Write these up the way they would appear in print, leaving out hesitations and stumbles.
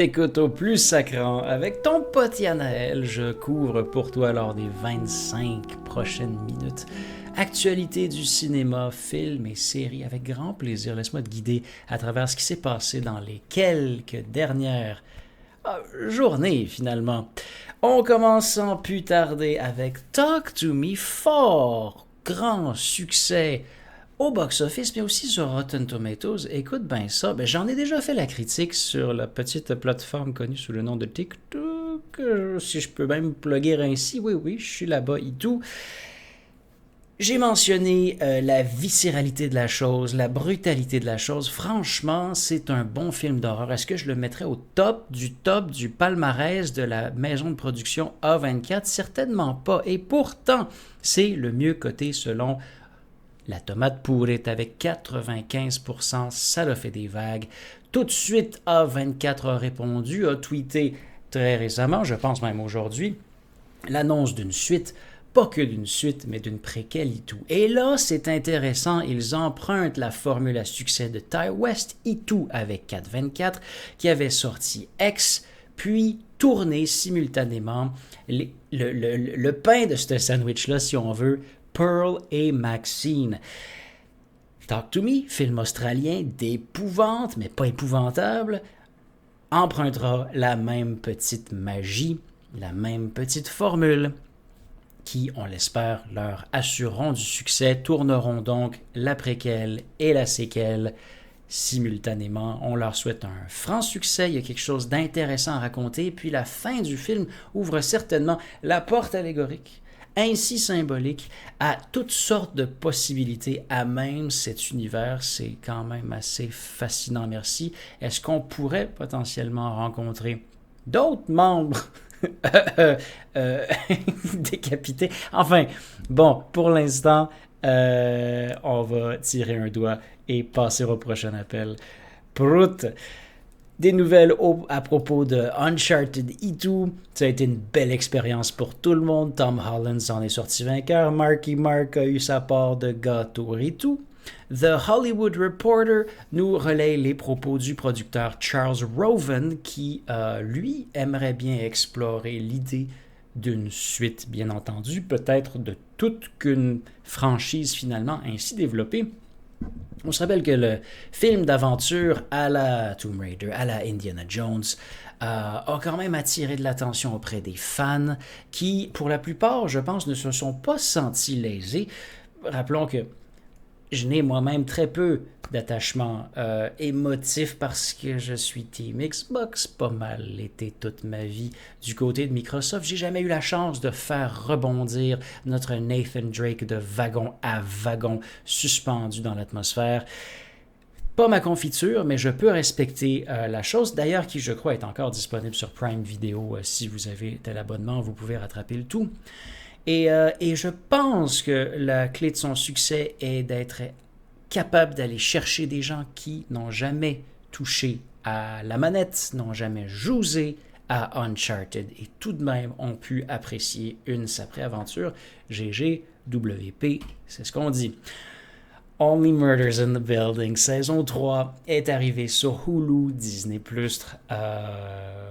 Écoute au plus sacrant, avec ton pote Yanaël, je couvre pour toi lors des 25 prochaines minutes actualité du cinéma, films et séries avec grand plaisir. Laisse-moi te guider à travers ce qui s'est passé dans les quelques dernières journées finalement. On commence sans plus tarder avec Talk to Me, fort grand succès au box-office, mais aussi sur Rotten Tomatoes. Écoute bien ça, j'en ai déjà fait la critique sur la petite plateforme connue sous le nom de TikTok, si je peux même plugger ainsi. Oui, oui, je suis là-bas et tout. J'ai mentionné la viscéralité de la chose, la brutalité de la chose. Franchement, c'est un bon film d'horreur. Est-ce que je le mettrais au top du palmarès de la maison de production A24? Certainement pas. Et pourtant, c'est le mieux coté selon la tomate pourrite avec 95%, ça l'a fait des vagues. Tout de suite, A24 a répondu, a tweeté très récemment, je pense même aujourd'hui, l'annonce d'une suite, pas que d'une suite, mais d'une préquelle et tout. Et là, c'est intéressant, ils empruntent la formule à succès de Ty West et tout avec 424, qui avait sorti X, puis tourné simultanément le pain de ce sandwich-là, si on veut, Pearl et Maxine. Talk to Me, film australien d'épouvante, mais pas épouvantable, empruntera la même petite magie, la même petite formule, qui, on l'espère, leur assureront du succès, tourneront donc la préquelle et la séquelle simultanément. On leur souhaite un franc succès, il y a quelque chose d'intéressant à raconter, puis la fin du film ouvre certainement la porte allégorique ainsi symbolique à toutes sortes de possibilités à même cet univers. C'est quand même assez fascinant, merci. Est-ce qu'on pourrait potentiellement rencontrer d'autres membres décapités? Enfin, bon, pour l'instant, on va tirer un doigt et passer au prochain appel. Prout! Des nouvelles à propos de Uncharted E2. Ça a été une belle expérience pour tout le monde. Tom Holland s'en est sorti vainqueur. Marky Mark a eu sa part de gâteau et tout. The Hollywood Reporter nous relaye les propos du producteur Charles Roven qui, lui, aimerait bien explorer l'idée d'une suite, bien entendu, peut-être de toute qu'une franchise finalement ainsi développée. On se rappelle que le film d'aventure à la Tomb Raider, à la Indiana Jones, a quand même attiré de l'attention auprès des fans qui, pour la plupart, je pense, ne se sont pas sentis lésés. Rappelons que je n'ai moi-même très peu d'attachement émotif parce que je suis Team Xbox, pas mal été toute ma vie du côté de Microsoft. J'ai jamais eu la chance de faire rebondir notre Nathan Drake de wagon à wagon suspendu dans l'atmosphère. Pas ma confiture, mais je peux respecter la chose. D'ailleurs, qui je crois est encore disponible sur Prime Video. Si vous avez tel abonnement, vous pouvez rattraper le tout. Et je pense que la clé de son succès est d'être capable d'aller chercher des gens qui n'ont jamais touché à la manette, n'ont jamais joué à Uncharted et tout de même ont pu apprécier une sacrée aventure. GG, WP, c'est ce qu'on dit. Only Murders in the Building, saison 3, est arrivée sur Hulu, Disney+,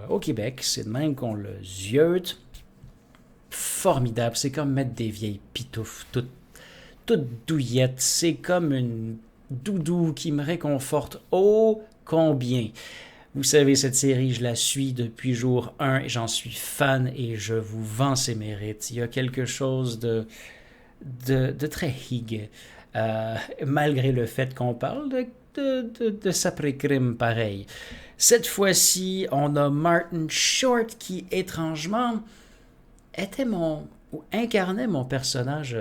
au Québec. C'est de même qu'on le ziote. Formidable, c'est comme mettre des vieilles pitoufles toutes douillettes, c'est comme une doudou qui me réconforte ô combien. Vous savez, cette série, je la suis depuis jour 1 et j'en suis fan et je vous vends ses mérites. Il y a quelque chose de très hig, malgré le fait qu'on parle de s'après-crime pareil. Cette fois-ci, on a Martin Short qui, étrangement, incarnait mon personnage,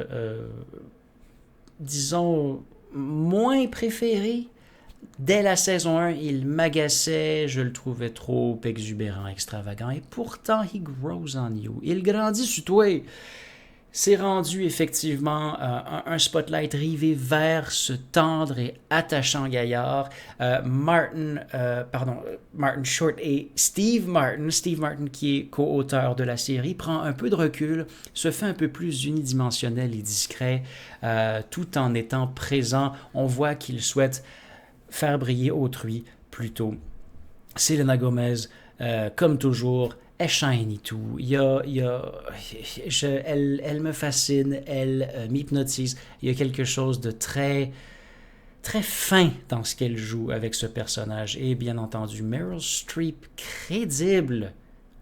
disons, moins préféré. Dès la saison 1, il m'agaçait, je le trouvais trop exubérant, extravagant, et pourtant, he grows on you. Il grandit sur toi. C'est rendu effectivement un spotlight rivé vers ce tendre et attachant gaillard. Martin Short et Steve Martin qui est co-auteur de la série, prend un peu de recul, se fait un peu plus unidimensionnel et discret, tout en étant présent. On voit qu'il souhaite faire briller autrui plutôt. Selena Gomez Comme toujours, elle shine et tout. Elle me fascine, elle m'hypnotise. Il y a quelque chose de très, très fin dans ce qu'elle joue avec ce personnage. Et bien entendu, Meryl Streep, crédible.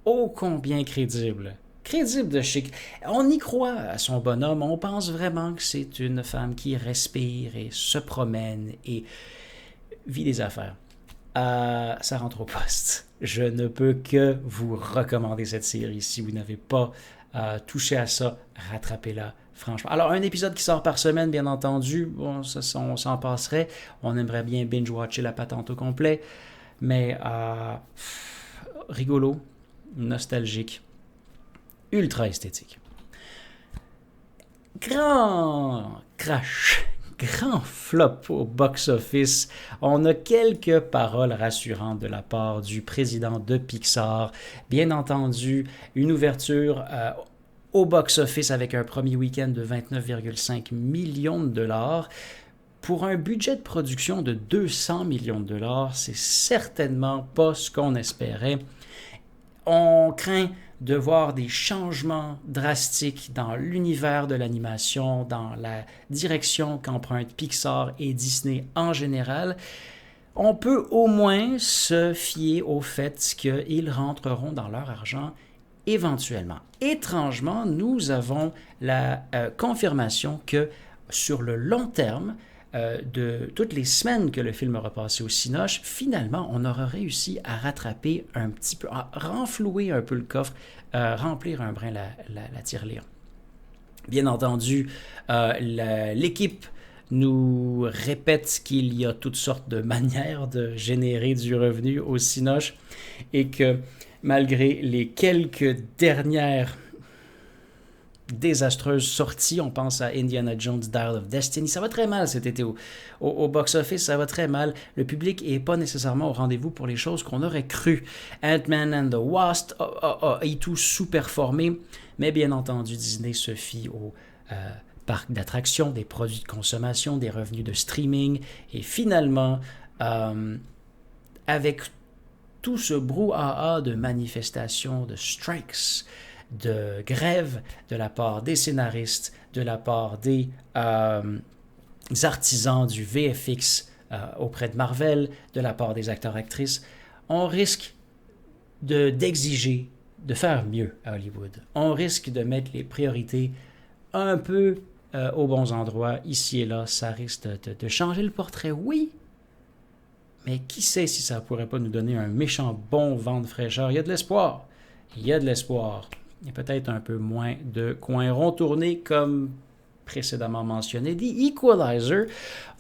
Ô combien crédible. Crédible de chic. On y croit à son bonhomme. On pense vraiment que c'est une femme qui respire et se promène et vit des affaires. Ça rentre au poste. Je ne peux que vous recommander cette série. Si vous n'avez pas touché à ça, rattrapez-la, franchement. Alors, un épisode qui sort par semaine, bien entendu, bon, ça, on s'en passerait. On aimerait bien binge-watcher la patente au complet, mais rigolo, nostalgique, ultra esthétique. Grand crash, grand flop au box-office. On a quelques paroles rassurantes de la part du président de Pixar. Bien entendu, une ouverture au box-office avec un premier week-end de 29,5 millions de dollars. Pour un budget de production de 200 millions de dollars, c'est certainement pas ce qu'on espérait. On craint de voir des changements drastiques dans l'univers de l'animation, dans la direction qu'empruntent Pixar et Disney en général. On peut au moins se fier au fait qu'ils rentreront dans leur argent éventuellement. Étrangement, nous avons la confirmation que sur le long terme, de toutes les semaines que le film aura passé au Cinoche, finalement, on aura réussi à rattraper un petit peu, à renflouer un peu le coffre, remplir un brin la tirelire. Bien entendu, l'équipe nous répète qu'il y a toutes sortes de manières de générer du revenu au Cinoche et que malgré les quelques dernières désastreuse sortie, on pense à Indiana Jones Dial of Destiny, ça va très mal cet été au box-office, ça va très mal, le public n'est pas nécessairement au rendez-vous pour les choses qu'on aurait cru. Ant-Man and the Wasp a tout sous-performé, mais bien entendu Disney se fie au parc d'attractions, des produits de consommation, des revenus de streaming, et finalement avec tout ce brouhaha de manifestations, de strikes, de grève de la part des scénaristes, de la part des artisans du VFX auprès de Marvel, de la part des acteurs-actrices, on risque d'exiger de faire mieux à Hollywood. On risque de mettre les priorités un peu aux bons endroits, ici et là. Ça risque de changer le portrait, oui, mais qui sait si ça ne pourrait pas nous donner un méchant bon vent de fraîcheur. Il y a de l'espoir. Il y a de l'espoir. Il y a peut-être un peu moins de coins ronds tournés comme précédemment mentionné. The Equalizer,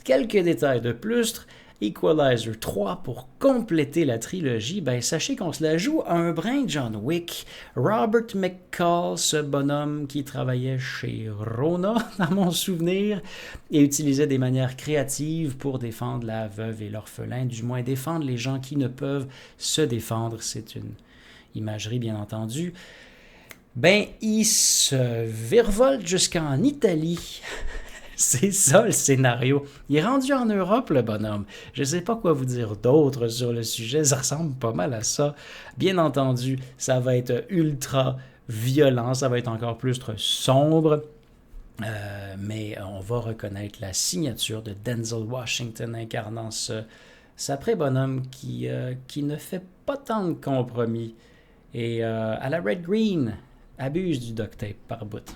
quelques détails de plus. Equalizer 3 pour compléter la trilogie. Ben, sachez qu'on se la joue à un brin John Wick. Robert McCall, ce bonhomme qui travaillait chez Rona, dans mon souvenir, et utilisait des manières créatives pour défendre la veuve et l'orphelin, du moins défendre les gens qui ne peuvent se défendre. C'est une imagerie, bien entendu. Ben, il se virevolte jusqu'en Italie. C'est ça le scénario. Il est rendu en Europe, le bonhomme. Je ne sais pas quoi vous dire d'autre sur le sujet. Ça ressemble pas mal à ça. Bien entendu, ça va être ultra violent. Ça va être encore plus sombre. Mais on va reconnaître la signature de Denzel Washington incarnant ce sacré bonhomme qui ne fait pas tant de compromis. Et à la Red Green, abuse du duct tape par bout.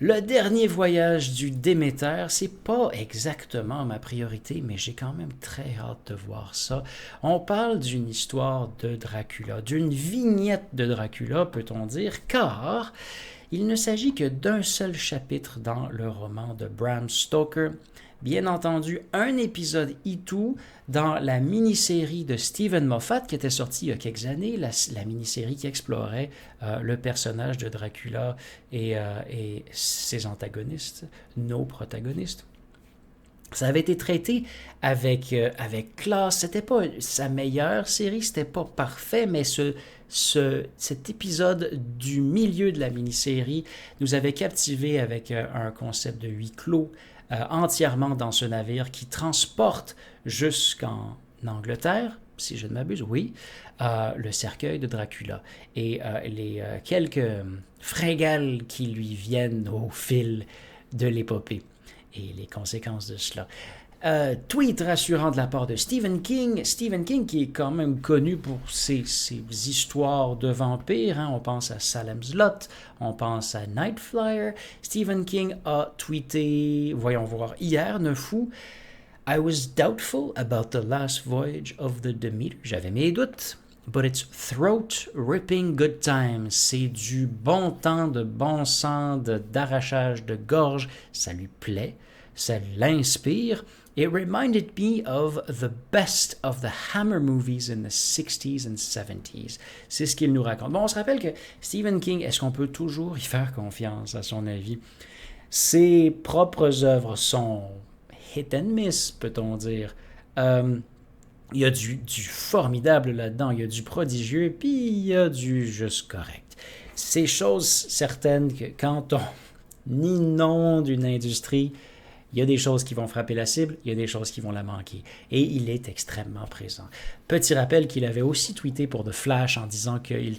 Le dernier voyage du Déméter, c'est pas exactement ma priorité, mais j'ai quand même très hâte de voir ça. On parle d'une histoire de Dracula, d'une vignette de Dracula, peut-on dire, car il ne s'agit que d'un seul chapitre dans le roman de Bram Stoker. Bien entendu, un épisode tout dans la mini-série de Steven Moffat qui était sortie il y a quelques années, la mini-série qui explorait le personnage de Dracula et ses antagonistes, nos protagonistes. Ça avait été traité avec classe. C'était pas sa meilleure série, c'était pas parfait, mais cet épisode du milieu de la mini-série nous avait captivés avec un concept de huis clos, entièrement dans ce navire qui transporte jusqu'en Angleterre, si je ne m'abuse, oui, le cercueil de Dracula et les quelques fringales qui lui viennent au fil de l'épopée et les conséquences de cela. Tweet rassurant de la part de Stephen King. Stephen King qui est quand même connu pour ses histoires de vampires. Hein. On pense à Salem's Lot, on pense à Night Flyer. Stephen King a tweeté, voyons voir, hier, 9 août, I was doubtful about the last voyage of the Demeter. J'avais mes doutes. But it's throat-ripping good times. C'est du bon temps, de bon sang, d'arrachage de gorge. Ça lui plaît, ça l'inspire. It reminded me of the best of the Hammer movies in the 60s and 70s. C'est ce qu'il nous raconte. Bon, on se rappelle que Stephen King, est-ce qu'on peut toujours y faire confiance à son avis? Ses propres œuvres sont hit and miss, peut-on dire. Il y a du formidable là-dedans, il y a du prodigieux, puis il y a du juste correct. C'est chose certaine que quand on inonde une industrie, il y a des choses qui vont frapper la cible, il y a des choses qui vont la manquer. Et il est extrêmement présent. Petit rappel qu'il avait aussi tweeté pour The Flash en disant qu'il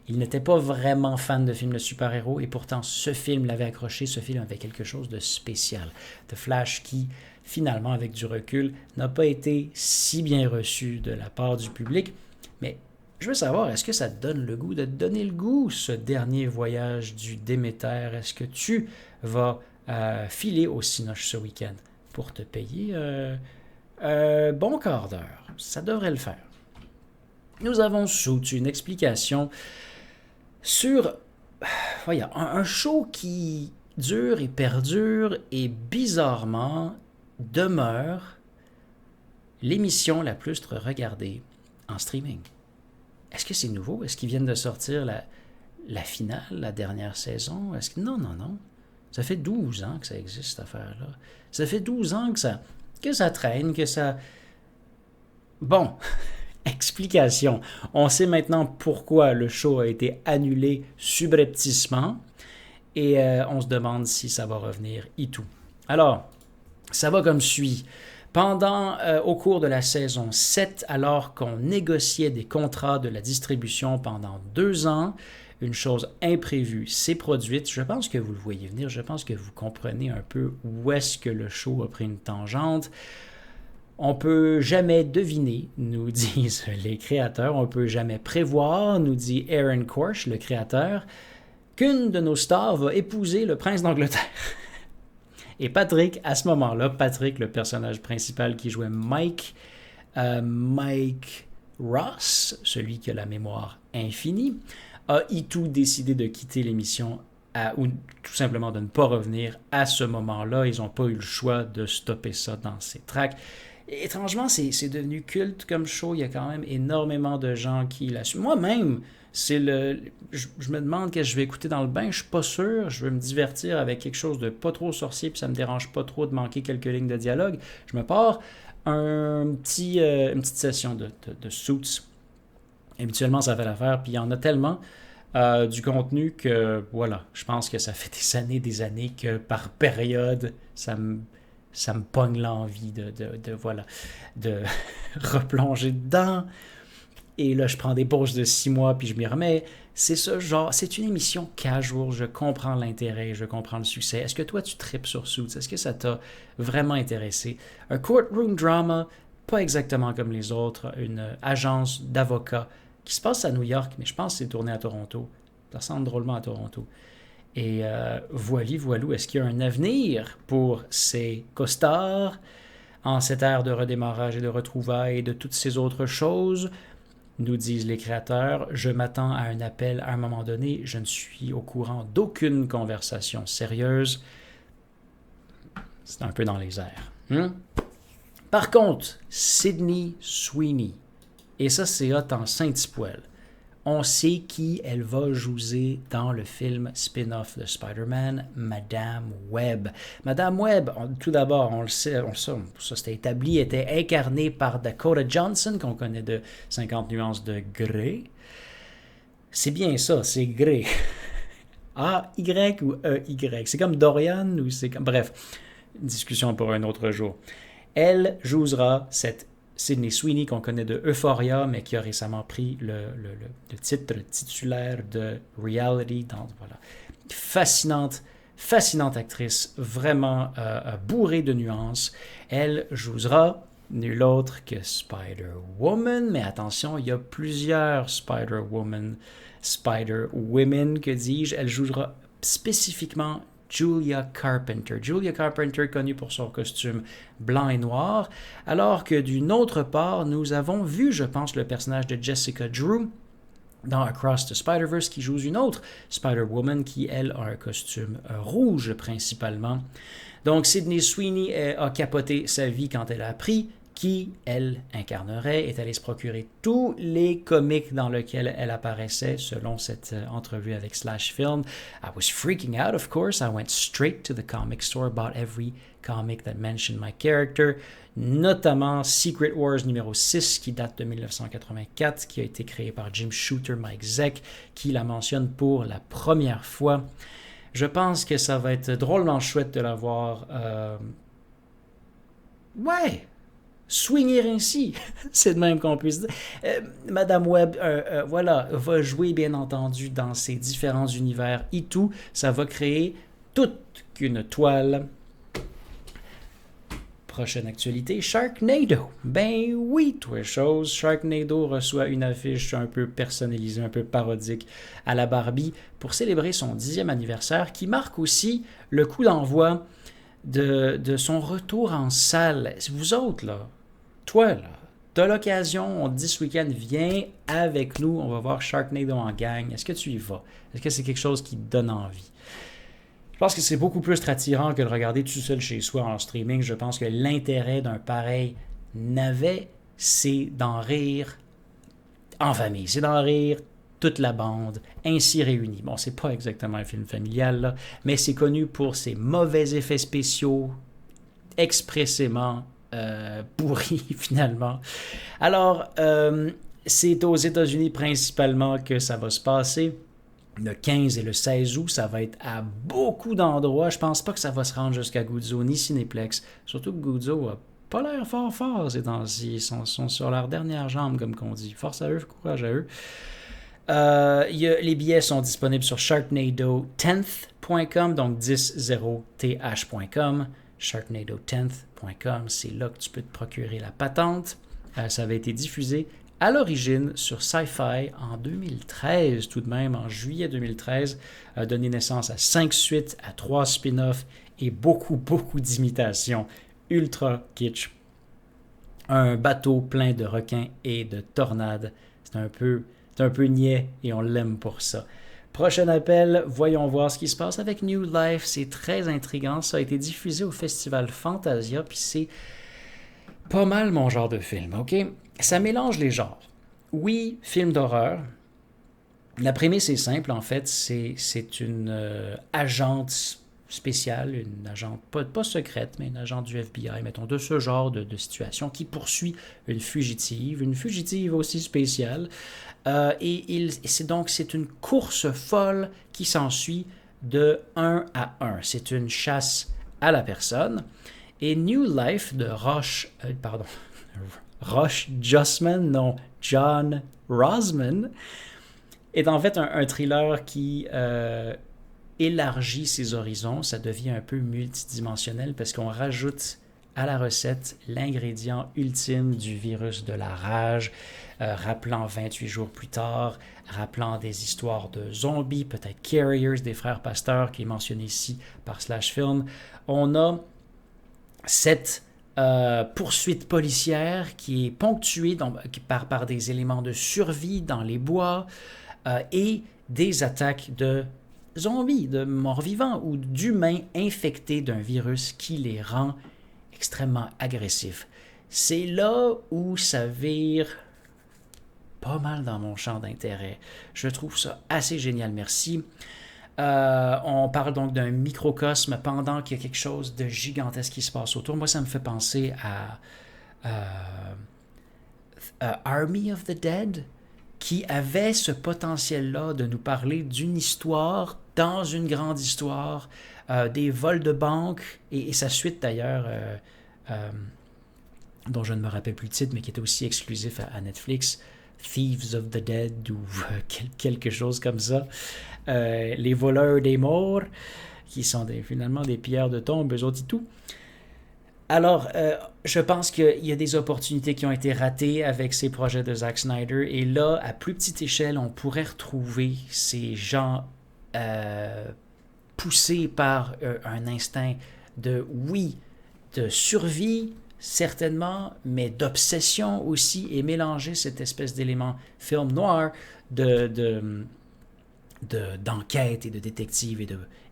n'était pas vraiment fan de films de super-héros et pourtant ce film l'avait accroché, ce film avait quelque chose de spécial. The Flash qui, finalement, avec du recul, n'a pas été si bien reçu de la part du public. Mais je veux savoir, est-ce que ça te donne le goût de te donner le goût, ce dernier voyage du Déméter? Est-ce que tu vas filer au Cinoche ce week-end pour te payer un bon quart d'heure? Ça devrait le faire. Nous avons sous une explication sur un show qui dure et perdure et bizarrement demeure l'émission la plus regardée en streaming. Est-ce que c'est nouveau? Est-ce qu'ils viennent de sortir la finale, la dernière saison? Est-ce que... Non. Ça fait 12 ans que ça existe, cette affaire-là. Ça fait 12 ans que ça traîne, que ça... Bon, explication. On sait maintenant pourquoi le show a été annulé subrepticement et on se demande si ça va revenir et tout. Alors, ça va comme suit. Au cours de la saison 7, alors qu'on négociait des contrats de la distribution pendant 2 ans, une chose imprévue s'est produite. Je pense que vous le voyez venir, je pense que vous comprenez un peu où est-ce que le show a pris une tangente. On ne peut jamais deviner, nous disent les créateurs, on ne peut jamais prévoir, nous dit Aaron Korsh, le créateur, qu'une de nos stars va épouser le prince d'Angleterre. Et Patrick, à ce moment-là, Patrick, le personnage principal qui jouait Mike Ross, celui qui a la mémoire infinie, a tout décidé de quitter l'émission ou tout simplement de ne pas revenir à ce moment-là. Ils n'ont pas eu le choix de stopper ça dans ses tracks. Et, étrangement, c'est devenu culte comme show. Il y a quand même énormément de gens qui la suivent. Moi-même, je me demande qu'est-ce que je vais écouter dans le bain. Je suis pas sûr. Je veux me divertir avec quelque chose de pas trop sorcier, puis ça me dérange pas trop de manquer quelques lignes de dialogue. Je me pars une petite session de Suits. Habituellement, ça fait l'affaire, puis il y en a tellement du contenu que, voilà, je pense que ça fait des années que par période, ça me pogne l'envie de replonger dedans. Et là, je prends des pauses de 6 mois, puis je m'y remets. C'est ça, genre, c'est une émission casual, je comprends l'intérêt, je comprends le succès. Est-ce que toi, tu tripes sur Suits? Est-ce que ça t'a vraiment intéressé? Un courtroom drama, pas exactement comme les autres, une agence d'avocats qui se passe à New York, mais je pense que c'est tourné à Toronto. Ça ressemble drôlement à Toronto. Et voilou, est-ce qu'il y a un avenir pour ces costards en cette ère de redémarrage et de retrouvailles et de toutes ces autres choses? Nous disent les créateurs, je m'attends à un appel à un moment donné, je ne suis au courant d'aucune conversation sérieuse. C'est un peu dans les airs. Par contre, Sydney Sweeney, et ça c'est hot en Saint-Poil, on sait qui elle va jouer dans le film spin-off de Spider-Man, Madame Web. Madame Web, tout d'abord, on le sait, ça c'était établi, était incarnée par Dakota Johnson, qu'on connaît de 50 nuances de Grey. C'est bien ça, c'est Grey. A-Y ou E-Y? C'est comme Dorian ou c'est comme... Bref, discussion pour un autre jour. Elle jouera cette Sydney Sweeney, qu'on connaît de Euphoria, mais qui a récemment pris le titre titulaire de Reality. Voilà. Fascinante actrice, vraiment bourrée de nuances. Elle jouera nul autre que Spider-Woman, mais attention, il y a plusieurs Spider-Women, Spider-Women, que dis-je. Elle jouera spécifiquement Julia Carpenter. Julia Carpenter, connue pour son costume blanc et noir, alors que d'une autre part, nous avons vu, je pense, le personnage de Jessica Drew dans Across the Spider-Verse, qui joue une autre Spider-Woman qui, elle, a un costume rouge principalement. Donc, Sydney Sweeney a capoté sa vie quand elle a appris qui elle incarnerait, est allée se procurer tous les comics dans lesquels elle apparaissait, selon cette entrevue avec Slash Film. I was freaking out, of course. I went straight to the comic store, bought every comic that mentioned my character, notamment Secret Wars numéro 6, qui date de 1984, qui a été créé par Jim Shooter, Mike Zeck, qui la mentionne pour la première fois. Je pense que ça va être drôlement chouette de la voir... swinguer ainsi, c'est de même qu'on puisse dire. Madame Webb, voilà, va jouer bien entendu dans ces différents univers et tout. Ça va créer toute une toile. Prochaine actualité, Sharknado. Ben oui, toi chose. Sharknado reçoit une affiche un peu personnalisée, un peu parodique à la Barbie pour célébrer son 10e anniversaire qui marque aussi le coup d'envoi de son retour en salle. Vous autres, là, toi, là, t'as l'occasion, on te dit ce week-end, viens avec nous, on va voir Sharknado en gang. Est-ce que tu y vas? Est-ce que c'est quelque chose qui te donne envie? Je pense que c'est beaucoup plus attirant que de regarder tout seul chez soi en streaming. Je pense que l'intérêt d'un pareil navet, c'est d'en rire en famille. C'est d'en rire toute la bande, ainsi réunie. Bon, c'est pas exactement un film familial, là, mais c'est connu pour ses mauvais effets spéciaux, expressément pourris, finalement. Alors, c'est aux États-Unis principalement que ça va se passer. Le 15 et le 16 août, ça va être à beaucoup d'endroits. Je pense pas que ça va se rendre jusqu'à Guzzo ni Cinéplex. Surtout que Guzzo a pas l'air fort ces temps-ci. Ils sont sur leur dernière jambe, comme qu'on dit. Force à eux, courage à eux. Les billets sont disponibles sur sharknado10th.com, donc 10th.com. Sharknado10th.com, c'est là que tu peux te procurer la patente. Ça avait été diffusé à l'origine sur Sci-Fi en 2013, tout de même, en juillet 2013, a donné naissance à 5 suites, à 3 spin-offs et beaucoup d'imitations ultra kitsch. Un bateau plein de requins et de tornades. C'est un peu niais et on l'aime pour ça. Prochain appel, voyons voir ce qui se passe avec New Life. C'est très intriguant. Ça a été diffusé au festival Fantasia, puis c'est pas mal mon genre de film, ok? Ça mélange les genres. Oui, film d'horreur. La prémisse est simple, en fait. C'est une agente spéciale, une agente, pas secrète, mais une agente du FBI, mettons, de ce genre de situation, qui poursuit une fugitive aussi spéciale. C'est une course folle qui s'ensuit de 1 à 1. C'est une chasse à la personne. Et New Life de John Rosman, est en fait un thriller qui élargit ses horizons. Ça devient un peu multidimensionnel parce qu'on rajoute à la recette l'ingrédient ultime du virus de la rage, rappelant 28 jours plus tard, rappelant des histoires de zombies, peut-être Carriers, des frères Pasteur, qui est mentionné ici par Slash Film. On a cette poursuite policière qui est ponctuée par des éléments de survie dans les bois et des attaques de zombies, de morts-vivants ou d'humains infectés d'un virus qui les rend extrêmement agressifs. C'est là où ça vire pas mal dans mon champ d'intérêt. Je trouve ça assez génial, merci. On parle donc d'un microcosme pendant qu'il y a quelque chose de gigantesque qui se passe autour. Moi, ça me fait penser à Army of the Dead, qui avait ce potentiel-là de nous parler d'une histoire dans une grande histoire, des vols de banque, et sa suite d'ailleurs, dont je ne me rappelle plus le titre, mais qui était aussi exclusif à Netflix, Thieves of the Dead ou quelque chose comme ça. Les voleurs des morts, qui sont finalement des pilleurs de tombes, eux autres et tout. Alors, je pense qu'il y a des opportunités qui ont été ratées avec ces projets de Zack Snyder. Et là, à plus petite échelle, on pourrait retrouver ces gens poussés par un instinct de, oui, de survie, certainement, mais d'obsession aussi, et mélanger cette espèce d'élément film noir d'enquête et de détective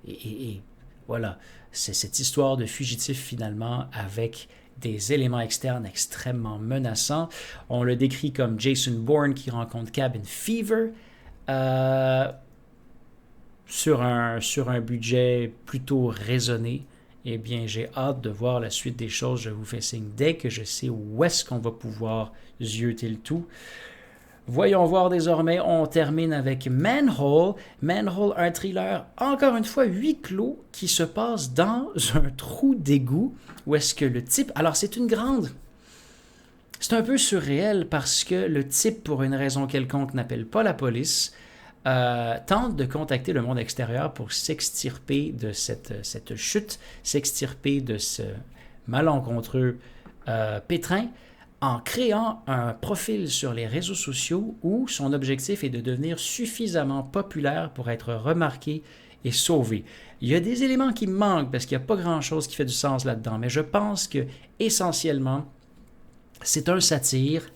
et voilà, c'est cette histoire de fugitif finalement avec des éléments externes extrêmement menaçants. On le décrit comme Jason Bourne qui rencontre Cabin Fever sur un budget plutôt raisonné. Eh bien, j'ai hâte de voir la suite des choses. Je vous fais signe dès que je sais où est-ce qu'on va pouvoir zioter le tout. Voyons voir désormais, on termine avec Manhole. Manhole, un thriller, encore une fois, huis clos, qui se passe dans un trou d'égout, où est-ce que le type... Alors, c'est un peu surréel, parce que le type, pour une raison quelconque, n'appelle pas la police, tente de contacter le monde extérieur pour s'extirper de cette chute, s'extirper de ce malencontreux pétrin, en créant un profil sur les réseaux sociaux où son objectif est de devenir suffisamment populaire pour être remarqué et sauvé. Il y a des éléments qui me manquent parce qu'il n'y a pas grand-chose qui fait du sens là-dedans, mais je pense que essentiellement, c'est un satire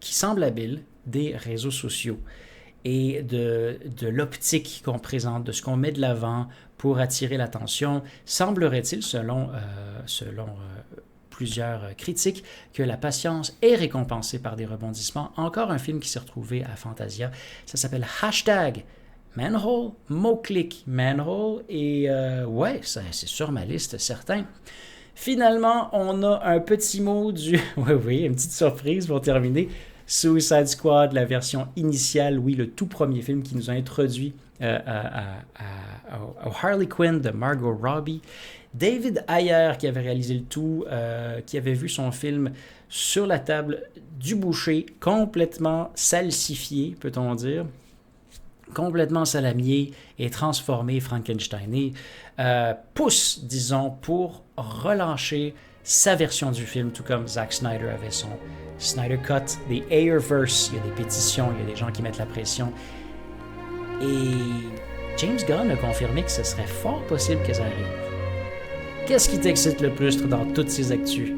qui semble habile des réseaux sociaux et de l'optique qu'on présente, de ce qu'on met de l'avant pour attirer l'attention. Semblerait-il, selon plusieurs critiques, que la patience est récompensée par des rebondissements. Encore un film qui s'est retrouvé à Fantasia. Ça s'appelle #Manhole, mot-clic Manhole, et ouais, c'est sur ma liste, certain. Finalement, on a un petit mot oui, une petite surprise pour terminer. Suicide Squad, la version initiale, oui, le tout premier film qui nous a introduit au Harley Quinn de Margot Robbie. David Ayer, qui avait réalisé le tout, qui avait vu son film sur la table du boucher, complètement salsifié, peut-on dire, complètement salamier et transformé, Frankensteiné, pousse, disons, pour relâcher sa version du film, tout comme Zack Snyder avait son Snyder Cut, des Ayerverse. Il y a des pétitions, il y a des gens qui mettent la pression. Et James Gunn a confirmé que ce serait fort possible que ça arrive. Qu'est-ce qui t'excite le plus dans toutes ces actus?